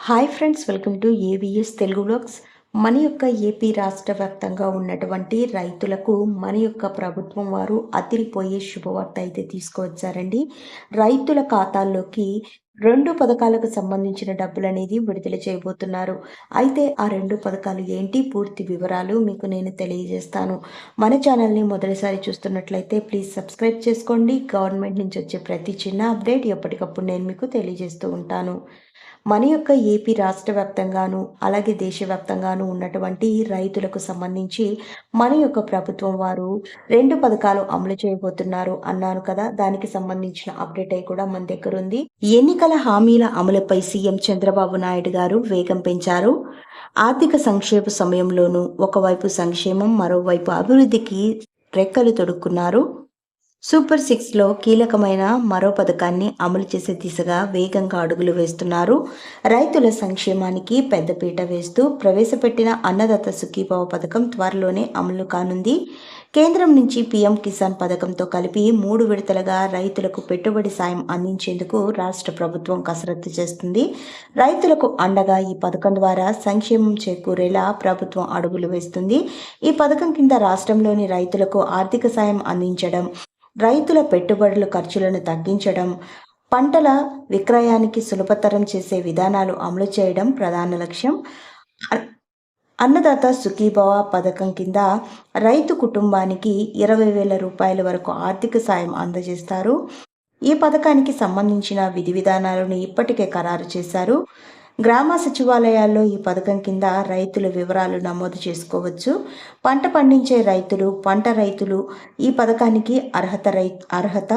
Hi friends, welcome to AVS Telugu blogs. మన యొక్క AP రాష్ట్ర వ్యాప్తంగా ఉన్నటువంటి రైతులకు మన యొక్క ప్రభుత్వం వారు అదిరిపోయే శుభవార్త అయితే తీసుకువచ్చారండి. రైతుల ఖాతాల్లోకి 2 పథకాలకు సంబంధించిన డబ్బులు అనేది విడుదల చేయబోతున్నారు. అయితే ఆ 2 పథకాలు ఏంటి, పూర్తి వివరాలు మీకు నేను తెలియజేస్తాను. మన ఛానల్ని మొదటిసారి చూస్తున్నట్లయితే ప్లీజ్ సబ్స్క్రైబ్ చేసుకోండి. గవర్నమెంట్ నుంచి వచ్చే ప్రతి చిన్న అప్డేట్ ఎప్పటికప్పుడు నేను మీకు తెలియజేస్తూ ఉంటాను. మన యొక్క ఏపీ రాష్ట్ర వ్యాప్తంగాను అలాగే దేశవ్యాప్తంగాను ఉన్నటువంటి రైతులకు సంబంధించి మన యొక్క ప్రభుత్వం వారు 2 పథకాలు అమలు చేయబోతున్నారు అన్నాను కదా. దానికి సంబంధించిన అప్డేట్ అయి కూడా మన దగ్గర ఉంది. ఎన్నికల హామీల అమలుపై సీఎం చంద్రబాబు నాయుడు గారు వేగం పెంచారు. ఆర్థిక సంక్షేమ సమయంలోనూ ఒకవైపు సంక్షేమం, మరోవైపు అభివృద్ధికి రెక్కలు తొడుక్కున్నారు. సూపర్ 6లో కీలకమైన మరో పథకాన్ని అమలు చేసే దిశగా వేగంగా అడుగులు వేస్తున్నారు. రైతుల సంక్షేమానికి పెద్దపీట వేస్తూ ప్రవేశపెట్టిన అన్నదాత సుఖీభవ పథకం త్వరలోనే అమలు కానుంది. కేంద్రం నుంచి పీఎం కిసాన్ పథకంతో కలిపి 3 విడతలుగా రైతులకు పెట్టుబడి సాయం అందించేందుకు రాష్ట్ర ప్రభుత్వం కసరత్తు చేస్తుంది. రైతులకు అండగా ఈ పథకం ద్వారా సంక్షేమం చేకూరేలా ప్రభుత్వం అడుగులు వేస్తుంది. ఈ పథకం కింద రాష్ట్రంలోని రైతులకు ఆర్థిక సాయం అందించడం, రైతుల పెట్టుబడుల ఖర్చులను తగ్గించడం, పంటల విక్రయానికి సులభతరం చేసే విధానాలు అమలు చేయడం ప్రధాన లక్ష్యం. అన్నదాత సుఖీభవ పథకం కింద రైతు కుటుంబానికి 20,000 రూపాయల వరకు ఆర్థిక సాయం అందజేస్తారు. ఈ పథకానికి సంబంధించిన విధి విధానాలను ఇప్పటికే ఖరారు చేశారు. గ్రామ సచివాలయాల్లో ఈ పథకం కింద రైతుల వివరాలు నమోదు చేసుకోవచ్చు. పంట పండించే రైతులు, పంట రైతులు ఈ పథకానికి అర్హత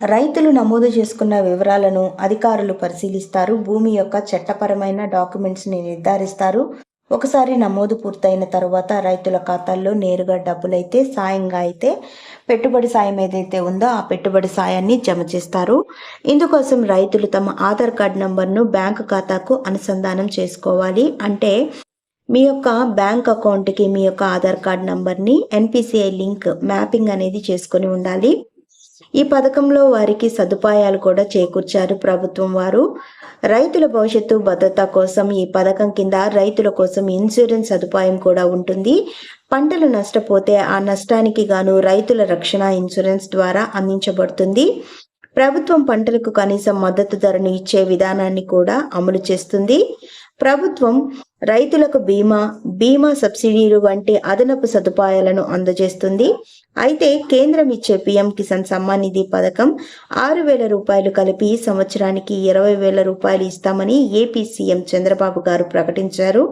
రైతులు నమోదు చేసుకున్న వివరాలను అధికారులు పరిశీలిస్తారు. భూమి యొక్క చట్టపరమైన డాక్యుమెంట్స్ని నిర్ధారిస్తారు. ఒకసారి నమోదు పూర్తయిన తర్వాత రైతుల ఖాతాల్లో నేరుగా డబ్బులైతే సాయంగా అయితే పెట్టుబడి సాయం ఏదైతే ఉందో ఆ పెట్టుబడి సాయాన్ని జమ చేస్తారు. ఇందుకోసం రైతులు తమ ఆధార్ కార్డ్ నంబర్ను బ్యాంకు ఖాతాకు అనుసంధానం చేసుకోవాలి. అంటే మీ యొక్క బ్యాంక్ అకౌంట్కి మీ యొక్క ఆధార్ కార్డ్ నంబర్ని ఎన్పిసిఐ లింక్ మ్యాపింగ్ అనేది చేసుకొని ఉండాలి. ఈ పథకంలో వారికి సదుపాయాలు కూడా చేకూర్చారు ప్రభుత్వం వారు. రైతుల భవిష్యత్తు భద్రత కోసం ఈ పథకం కింద రైతుల కోసం ఇన్సూరెన్స్ సదుపాయం కూడా ఉంటుంది. పంటలు నష్టపోతే ఆ నష్టానికి గాను రైతుల రక్షణ ఇన్సూరెన్స్ ద్వారా అందించబడుతుంది. ప్రభుత్వం పంటలకు కనీసం మద్దతు ధరను ఇచ్చే విధానాన్ని కూడా అమలు చేస్తుంది. ప్రభుత్వం రైతులకు బీమా సబ్సిడీలు వంటి అదనపు సదుపాయాలను అందజేస్తుంది. అయితే కేంద్రం ఇచ్చే పీఎం కిసాన్ సమ్మాన్ నిధి పథకం 6,000 రూపాయలు కలిపి సంవత్సరానికి 20,000 రూపాయలు ఇస్తామని ఏపీ సీఎం చంద్రబాబు గారు ప్రకటించారు.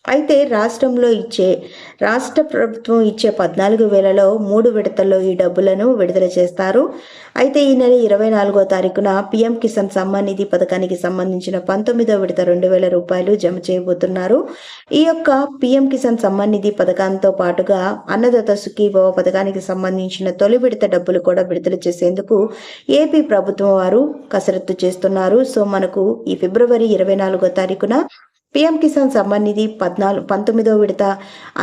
అయితే రాష్ట్ర ప్రభుత్వం ఇచ్చే 14,000లో 3 విడతల్లో ఈ డబ్బులను విడుదల చేస్తారు. అయితే ఈ నెల 24వ తారీఖున పీఎం కిసాన్ సమ్మాన్ నిధి పథకానికి సంబంధించిన 19వ విడత 2,000 రూపాయలు జమ చేయబోతున్నారు. ఈ యొక్క పీఎం కిసాన్ సమ్మాన్ నిధి పథకంతో పాటుగా అన్నదాత సుఖీభవ పథకానికి సంబంధించిన తొలి విడత డబ్బులు కూడా విడుదల చేసేందుకు ఏపీ ప్రభుత్వం వారు కసరత్తు చేస్తున్నారు. సో మనకు ఈ ఫిబ్రవరి 24వ తారీఖున పీఎం కిసాన్ సమ్మాన్ నిధి 19వ విడత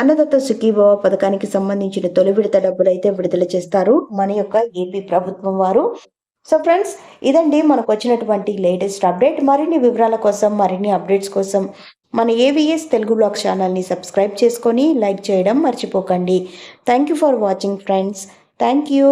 అన్నదాత సుఖీభవ పథకానికి సంబంధించిన తొలి విడత డబ్బులు అయితే విడుదల చేస్తారు మన యొక్క ఏపీ ప్రభుత్వం వారు. సో ఫ్రెండ్స్, ఇదండి మనకు వచ్చినటువంటి లేటెస్ట్ అప్డేట్. మరిన్ని వివరాల కోసం, మరిన్ని అప్డేట్స్ కోసం మన ఏవిఎస్ తెలుగు బ్లాగ్ ఛానల్ని సబ్స్క్రైబ్ చేసుకొని లైక్ చేయడం మర్చిపోకండి. Thank you for watching friends. Thank you.